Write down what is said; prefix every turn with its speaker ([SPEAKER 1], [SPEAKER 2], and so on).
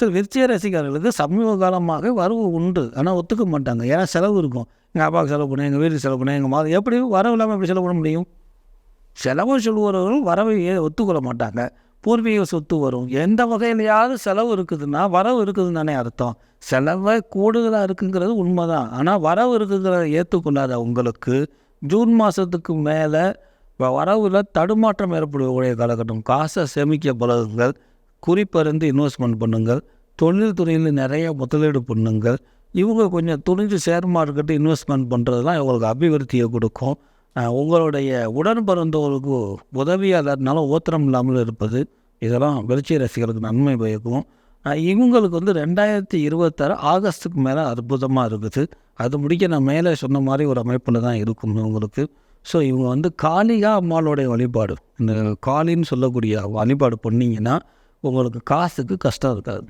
[SPEAKER 1] சரி, விருச்சிக ராசிக்காரர்களுக்கு சமீப காலமாக வரவு உண்டு. ஆனால் ஒத்துக்க மாட்டாங்க. ஏன்னா செலவு இருக்கும். எங்கள் அப்பாவுக்கு செலவு பண்ணேன், எங்கள் வீட்டுக்கு செலவு பண்ணேன், எங்கள் மாதம் எப்படி வரவு இல்லாமல் எப்படி செலவு பண்ண முடியும்? செலவு சொல்லுவவர்கள் வரவை ஒத்துக்கொள்ள மாட்டாங்க. பூர்வீக சொத்து வரும். எந்த வகையிலையாவது செலவு இருக்குதுன்னா வரவு இருக்குதுன்னு தானே அர்த்தம். செலவை கூடுதலாக இருக்குங்கிறது உண்மைதான். ஆனால் வரவு இருக்குங்கிறத ஏற்றுக்கொள்ளாத உங்களுக்கு ஜூன் மாதத்துக்கு மேலே வரவில் தடுமாற்றம் ஏற்படக்கூடிய காலகட்டம். காசை சேமிக்க பழகுங்கள், குறிப்பறிந்து இன்வெஸ்ட்மெண்ட் பண்ணுங்கள், தொழில் துறையில் நிறைய முதலீடு பண்ணுங்கள். இவங்க கொஞ்சம் துணிஞ்சு ஷேர் மார்க்கெட்டு இன்வெஸ்ட்மெண்ட் பண்ணுறதுலாம் இவங்களுக்கு அபிவிருத்தியை கொடுக்கும். உங்களுடைய உடன் பிறந்தவர்களுக்கு உதவியாளர்னாலும் ஓத்திரம் இல்லாமல் இருப்பது, இதெல்லாம் விருச்சிக ராசிகளுக்கு நன்மை பயக்கும். இவங்களுக்கு 2026 ஆகஸ்ட்டுக்கு மேலே அற்புதமாக இருக்குது. அது முடிக்க நான் மேலே சொன்ன மாதிரி ஒரு அமைப்பில் தான் இருக்கும் இவங்களுக்கு. ஸோ இவங்க காளிகா அம்மாளுடைய வழிபாடு, இந்த காளின்னு சொல்லக்கூடிய வழிபாடு பண்ணிங்கன்னா உங்களுக்கு காசுக்கு கஷ்டம் இருக்காது.